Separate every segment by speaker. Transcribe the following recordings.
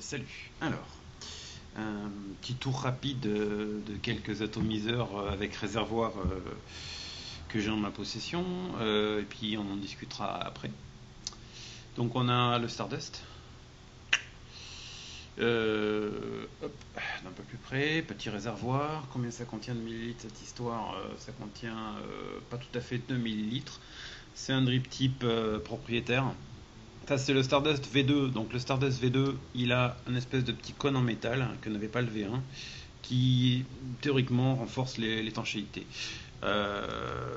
Speaker 1: Salut. Alors, un petit tour rapide de quelques atomiseurs avec réservoir que j'ai en ma possession, et puis on en discutera après. Donc on a le Stardust. Hop, d'un peu plus près, petit réservoir. Combien ça contient de millilitres cette histoire? Ça contient pas tout à fait 2 millilitres. C'est un drip type propriétaire. Ça c'est le Stardust V2, donc le Stardust V2 il a un espèce de petit cône en métal que n'avait pas le V1 qui théoriquement renforce l'étanchéité. Euh,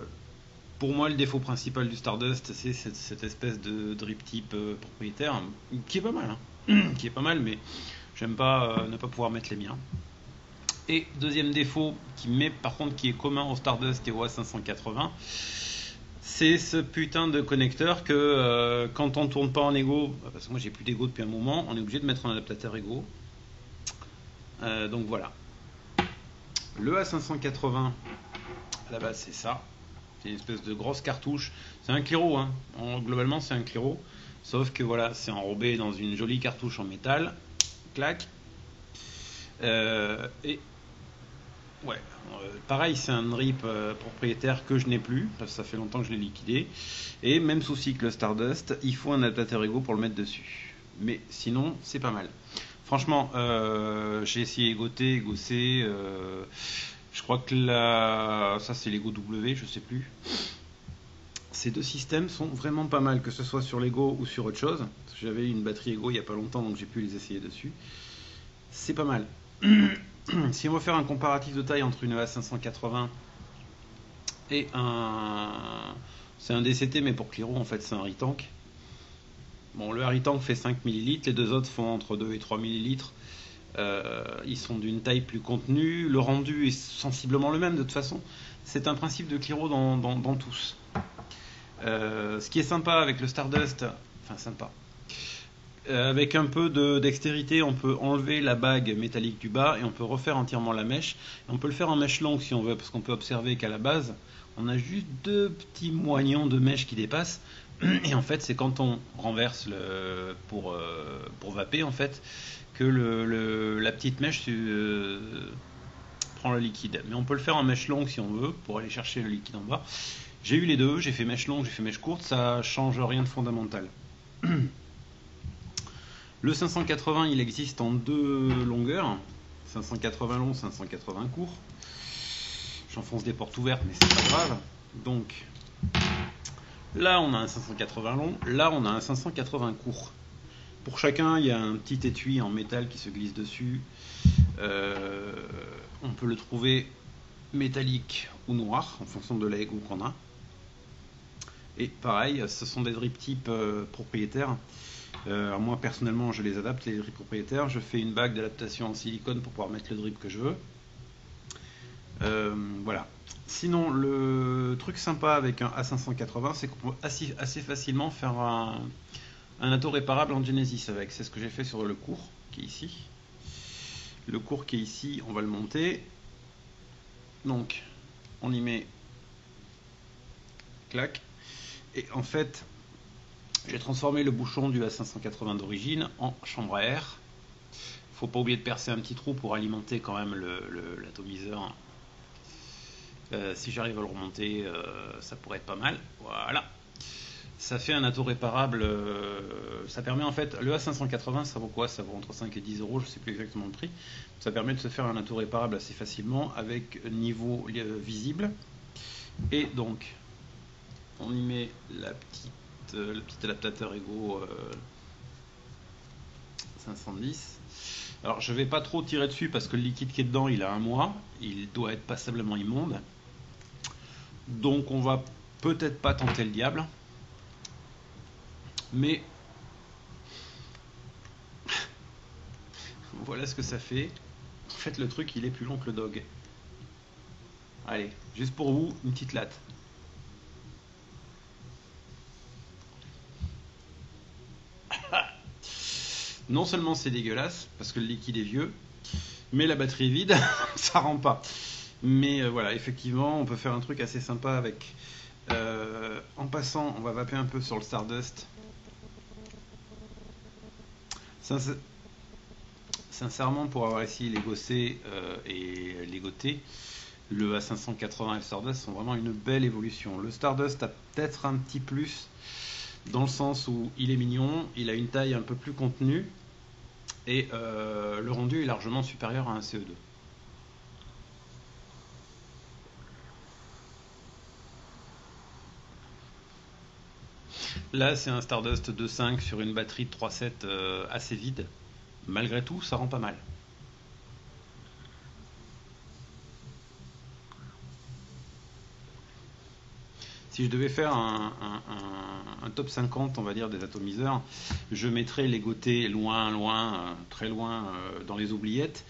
Speaker 1: pour moi le défaut principal du Stardust c'est cette espèce de drip type propriétaire qui est pas mal, qui est pas mal, mais j'aime pas ne pas pouvoir mettre les miens. Et deuxième défaut par contre qui est commun au Stardust et au A580, c'est ce putain de connecteur que quand on tourne pas en Ego, parce que moi j'ai plus d'Ego depuis un moment, on est obligé de mettre un adaptateur Ego. Donc voilà. Le A580, à la base c'est ça. C'est une espèce de grosse cartouche. C'est un Cliro, hein. Globalement c'est un Cliro. Sauf que voilà, c'est enrobé dans une jolie cartouche en métal. Clac. Et ouais, pareil, c'est un drip propriétaire que je n'ai plus, parce que ça fait longtemps que je l'ai liquidé. Et même souci que le Stardust, il faut un adaptateur Ego pour le mettre dessus. Mais sinon, c'est pas mal. Franchement, j'ai essayé Ego T, Ego C. Je crois que ça c'est l'Ego W, je sais plus. Ces deux systèmes sont vraiment pas mal, que ce soit sur l'Ego ou sur autre chose. J'avais une batterie Ego il n'y a pas longtemps, donc j'ai pu les essayer dessus. C'est pas mal. Si on veut faire un comparatif de taille entre une A580 et c'est un DCT mais pour Cliro en fait c'est un Ritank. Bon, le Ritank fait 5 ml, les deux autres font entre 2 et 3 ml. Ils sont d'une taille plus contenue, le rendu est sensiblement le même de toute façon. C'est un principe de Cliro dans tous. Ce qui est sympa avec le Stardust, enfin sympa, avec un peu de dextérité, on peut enlever la bague métallique du bas et on peut refaire entièrement la mèche. Et on peut le faire en mèche longue si on veut, parce qu'on peut observer qu'à la base, on a juste deux petits moignons de mèche qui dépassent. Et en fait, c'est quand on renverse pour vaper, en fait, que la petite mèche prend le liquide. Mais on peut le faire en mèche longue si on veut, pour aller chercher le liquide en bas. J'ai eu les deux, j'ai fait mèche longue, j'ai fait mèche courte, ça change rien de fondamental. Le 580, il existe en deux longueurs, 580 long, 580 court. J'enfonce des portes ouvertes, mais c'est pas grave. Donc, là, on a un 580 long, là, on a un 580 court. Pour chacun, il y a un petit étui en métal qui se glisse dessus. On peut le trouver métallique ou noir, en fonction de la Ego qu'on a. Et pareil, ce sont des drip type propriétaires. Moi personnellement je les adapte, les drips propriétaires. Je fais une bague d'adaptation en silicone pour pouvoir mettre le drip que je veux. Voilà. Sinon, le truc sympa avec un A580, c'est qu'on peut assez facilement faire un atto réparable en Genesis avec. C'est ce que j'ai fait sur le cours qui est ici. Le cours qui est ici, on va le monter. Donc, on y met clac. Et en fait, j'ai transformé le bouchon du A580 d'origine en chambre à air. Faut pas oublier de percer un petit trou pour alimenter quand même l'atomiseur. Si j'arrive à le remonter, ça pourrait être pas mal. Voilà. Ça fait un atto réparable. Ça permet en fait, le A580, ça vaut quoi? Ça vaut entre 5 et 10 euros, je sais plus exactement le prix. Ça permet de se faire un atto réparable assez facilement avec niveau visible. Et donc, on y met le petit adaptateur Ego 510. Alors je vais pas trop tirer dessus parce que le liquide qui est dedans il a un mois, il doit être passablement immonde, donc on va peut-être pas tenter le diable, mais voilà ce que ça fait. En fait le truc il est plus long que le dog. Allez, juste pour vous, une petite latte. Non seulement c'est dégueulasse, parce que le liquide est vieux, mais la batterie est vide, ça rend pas. Mais voilà, effectivement, on peut faire un truc assez sympa avec. En passant, on va vaper un peu sur le Stardust. sincèrement, pour avoir essayé les Gossé et les Goté, le A580 et le Stardust sont vraiment une belle évolution. Le Stardust a peut-être un petit plus dans le sens où il est mignon, il a une taille un peu plus contenue et le rendu est largement supérieur à un CE2. Là, c'est un Stardust 2.5 sur une batterie de 3.7 assez vide. Malgré tout, ça rend pas mal. Si je devais faire un top 50, on va dire, des atomiseurs, je mettrais les Goté loin, très loin dans les oubliettes.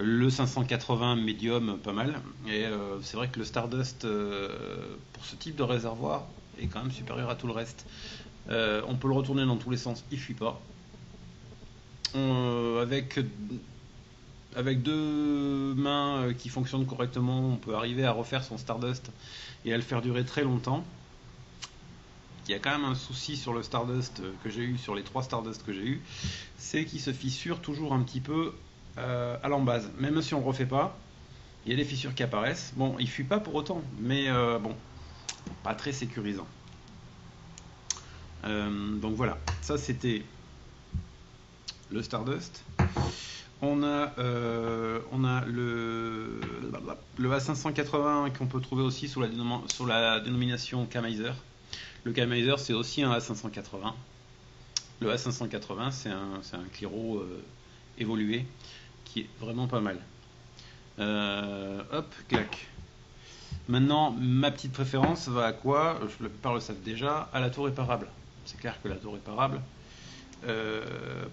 Speaker 1: Le 580 médium, pas mal. Et c'est vrai que le Stardust, pour ce type de réservoir, est quand même supérieur à tout le reste. On peut le retourner dans tous les sens, il fuit pas. Avec deux mains qui fonctionnent correctement, on peut arriver à refaire son Stardust et à le faire durer très longtemps. Il y a quand même un souci sur le Stardust que j'ai eu, sur les 3 Stardust que j'ai eu, c'est qu'il se fissure toujours un petit peu à l'embase. Même si on ne le refait pas, il y a des fissures qui apparaissent. Bon, il fuit pas pour autant, mais bon, pas très sécurisant. Donc voilà, ça c'était le Stardust. On a le A580 qu'on peut trouver aussi sous la dénomination K-Miser. Le K-Miser, c'est aussi un A580. Le A580, c'est un Cliro évolué qui est vraiment pas mal. Hop, clac. Maintenant, ma petite préférence va à quoi? La plupart le savent déjà, à la tour réparable. C'est clair que la tour réparable,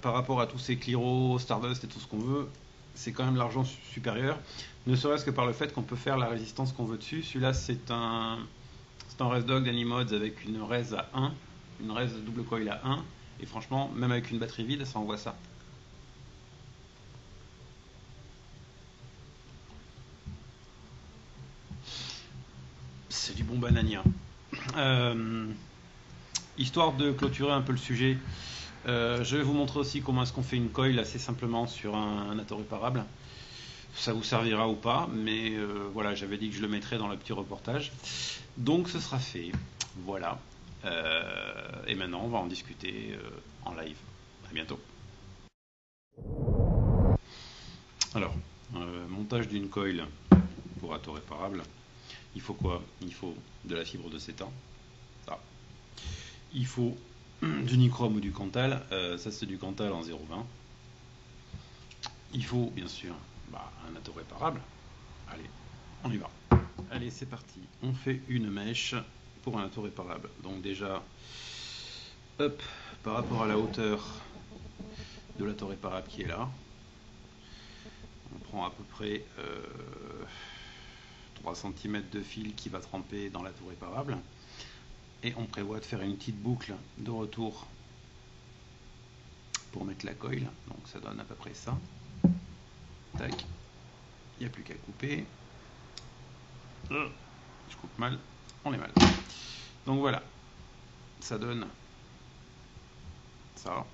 Speaker 1: par rapport à tous ces Cliro, Stardust et tout ce qu'on veut, c'est quand même l'argent supérieur, ne serait-ce que par le fait qu'on peut faire la résistance qu'on veut dessus. Celui-là, c'est un Resdog d'Animods avec une res à 1, une res double coil à 1, et franchement, même avec une batterie vide, ça envoie ça. C'est du bon banania. Histoire de clôturer un peu le sujet, je vais vous montrer aussi comment est-ce qu'on fait une coil assez simplement sur un atto réparable. Ça vous servira ou pas, mais voilà, j'avais dit que je le mettrais dans le petit reportage. Donc ce sera fait. Voilà. Et maintenant, on va en discuter en live. À bientôt. Alors, montage d'une coil pour atto réparable. Il faut quoi? Il faut de la fibre de CETA. Ça. Il faut du nichrome ou du Cantal. Ça, c'est du Cantal en 0,20. Il faut, bien sûr, un atto réparable. Allez, on y va. Allez, c'est parti. On fait une mèche pour un atto réparable. Donc déjà, hop, par rapport à la hauteur de l'atto réparable qui est là, on prend à peu près 3 cm de fil qui va tremper dans l'atto réparable. Et on prévoit de faire une petite boucle de retour pour mettre la coil. Donc ça donne à peu près ça. Tac. Il n'y a plus qu'à couper. Je coupe mal. On est mal. Donc voilà. Ça donne ça.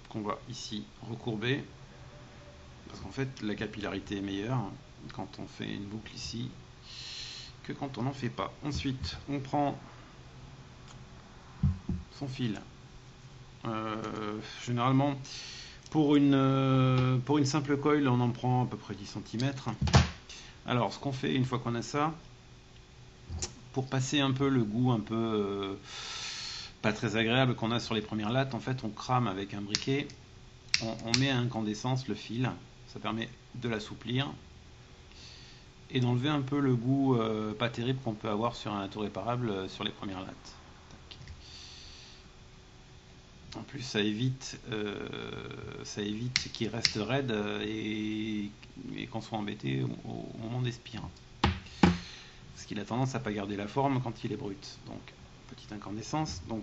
Speaker 1: Qu'on va ici recourber. Parce qu'en fait, la capillarité est meilleure quand on fait une boucle ici que quand on n'en fait pas. Ensuite, on prend son fil. Généralement, pour une simple coil, on en prend à peu près 10 cm. Alors, ce qu'on fait une fois qu'on a ça, pour passer un peu le goût un peu pas très agréable qu'on a sur les premières lattes, en fait, on crame avec un briquet, on met à incandescence le fil, ça permet de l'assouplir et d'enlever un peu le goût pas terrible qu'on peut avoir sur un atto réparable sur les premières lattes. En plus, ça évite qu'il reste raide et qu'on soit embêté au moment d'espire. Parce qu'il a tendance à pas garder la forme quand il est brut. Donc, petite incandescence. Donc,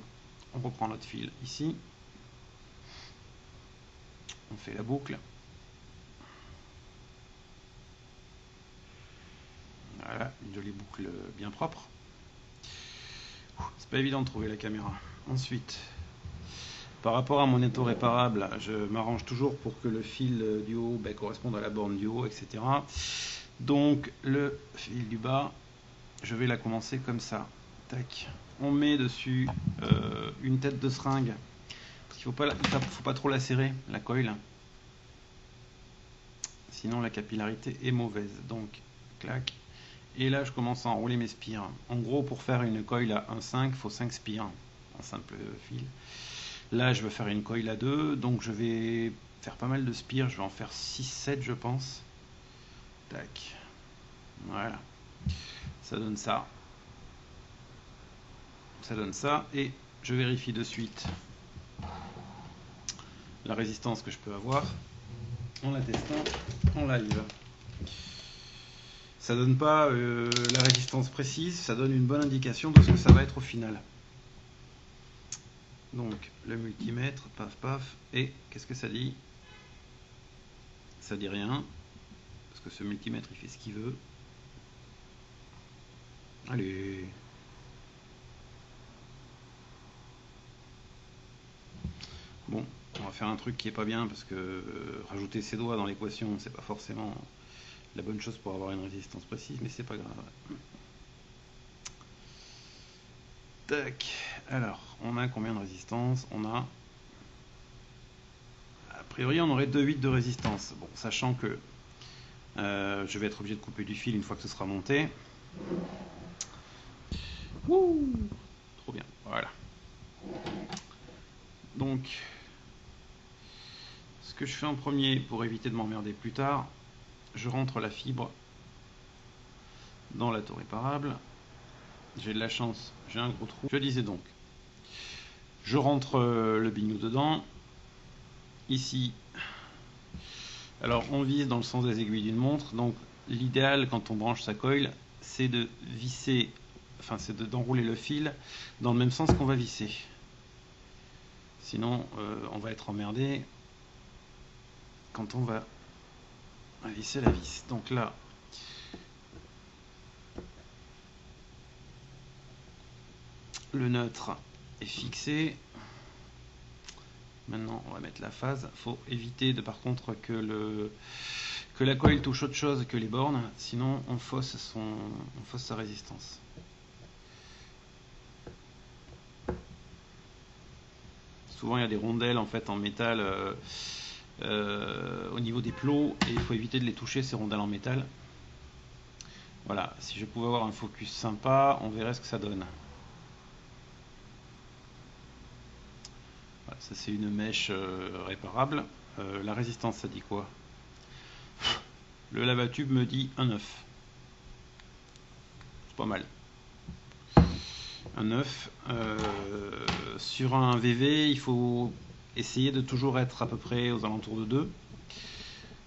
Speaker 1: on reprend notre fil ici. On fait la boucle. Voilà, une jolie boucle bien propre. C'est pas évident de trouver la caméra. Ensuite, Par rapport à mon étau réparable, je m'arrange toujours pour que le fil du haut corresponde à la borne du haut, etc. Donc le fil du bas, je vais la commencer comme ça. Tac. On met dessus une tête de seringue. Parce qu'il faut pas trop la serrer, la coil. Sinon la capillarité est mauvaise. Donc, clac. Et là, je commence à enrouler mes spires. En gros, pour faire une coil à 1,5, il faut 5 spires en simple fil. Là, je veux faire une coil à 2, donc je vais faire pas mal de spires. Je vais en faire 6-7, je pense. Tac. Voilà. Ça donne ça. Ça donne ça. Et je vérifie de suite la résistance que je peux avoir en la testant en live. Ça donne pas la résistance précise, ça donne une bonne indication de ce que ça va être au final. Donc le multimètre, paf paf, et qu'est-ce que ça dit? Ça dit rien, parce que ce multimètre il fait ce qu'il veut. Allez. Bon, on va faire un truc qui est pas bien, parce que rajouter ses doigts dans l'équation, c'est pas forcément la bonne chose pour avoir une résistance précise, mais c'est pas grave. Tac. Alors, on a combien de résistance? On a... A priori, on aurait 2,8 de résistance. Bon, sachant que je vais être obligé de couper du fil une fois que ce sera monté. Wouh! Trop bien. Voilà. Donc, ce que je fais en premier pour éviter de m'emmerder plus tard, je rentre la fibre dans la tour réparable. J'ai de la chance, j'ai un gros trou. Je disais donc, je rentre le bignou dedans. Ici, alors on vise dans le sens des aiguilles d'une montre. Donc l'idéal quand on branche sa coil, c'est de visser, enfin c'est d'enrouler le fil dans le même sens qu'on va visser. Sinon, on va être emmerdé quand on va visser la vis. Donc là, le neutre est fixé. Maintenant, on va mettre la phase. Il faut éviter de, par contre, que la coil touche autre chose que les bornes, sinon on fausse sa résistance. Souvent, il y a des rondelles en fait en métal au niveau des plots, et il faut éviter de les toucher, ces rondelles en métal. Voilà, si je pouvais avoir un focus sympa, on verrait ce que ça donne. Voilà, ça c'est une mèche réparable. La résistance, ça dit quoi? Le lavatube me dit 1,9. C'est pas mal. 1,9. Sur un VV, il faut essayer de toujours être à peu près aux alentours de 2.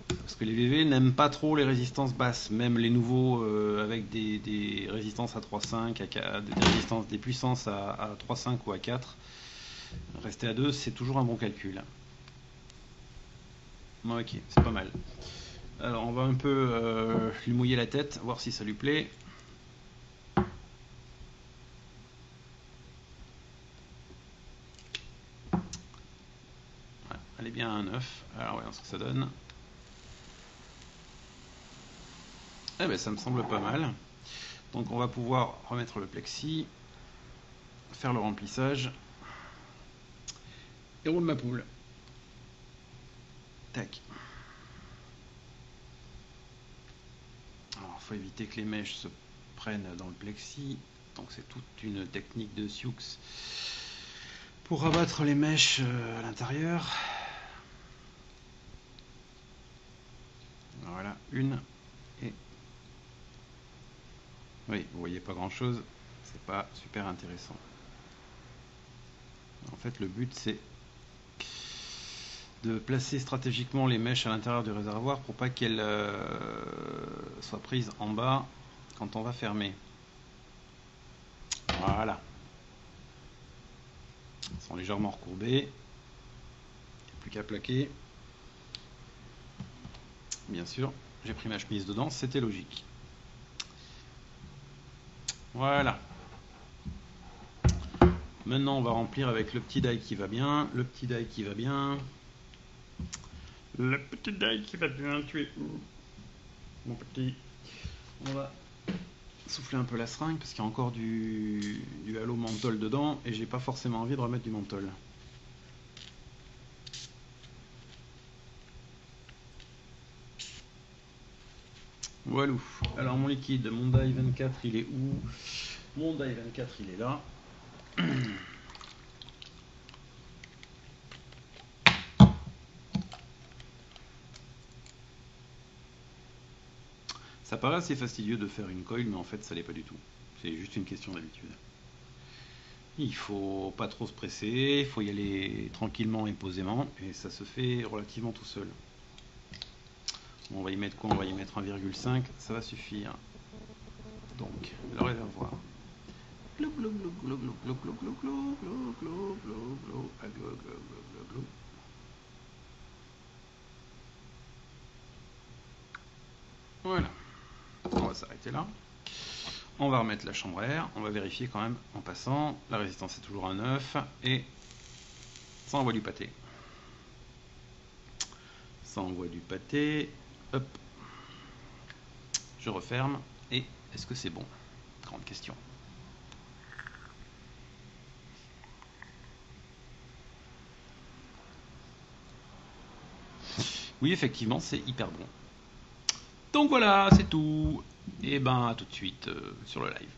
Speaker 1: Parce que les VV n'aiment pas trop les résistances basses. Même les nouveaux avec des résistances à 3,5, des puissances à 3,5 ou à 4. Rester à 2, c'est toujours un bon calcul. Ok, c'est pas mal. Alors on va un peu lui mouiller la tête, voir si ça lui plaît. Ouais, elle est bien à 9. Alors voyons ce que ça donne. Eh ben ça me semble pas mal. Donc on va pouvoir remettre le plexi, faire le remplissage. Et roule ma poule. Tac. Alors il faut éviter que les mèches se prennent dans le plexi. Donc c'est toute une technique de Sioux pour abattre les mèches à l'intérieur. Voilà, une. Et oui, vous voyez pas grand chose, c'est pas super intéressant. En fait, le but c'est de placer stratégiquement les mèches à l'intérieur du réservoir pour pas qu'elles soient prises en bas quand on va fermer. Voilà. Elles sont légèrement recourbées. Il n'y a plus qu'à plaquer. Bien sûr, j'ai pris ma chemise dedans, c'était logique. Voilà. Maintenant, on va remplir avec le petit die qui va bien. Le petit die qui va bien. Le petit die qui va bien. Tu es où, mon petit? On va souffler un peu la seringue parce qu'il y a encore du halo menthol dedans et j'ai pas forcément envie de remettre du menthol. Voilà. Alors mon liquide, mon die 24 il est où? Mon die 24 il est là. Ça paraît assez fastidieux de faire une coil, mais en fait ça l'est pas du tout. C'est juste une question d'habitude. Il faut pas trop se presser, il faut y aller tranquillement et posément, et ça se fait relativement tout seul. On va y mettre quoi? On va y mettre 1,5, ça va suffire. Donc, le réservoir. Voilà, on va s'arrêter là. On va remettre la chambre à air, on va vérifier quand même en passant. La résistance est toujours à 9 et ça envoie du pâté. Ça envoie du pâté. Hop. Je referme. Et est-ce que c'est bon? Grande question. Oui, effectivement, c'est hyper bon. Donc voilà, c'est tout. Et ben, à tout de suite sur le live.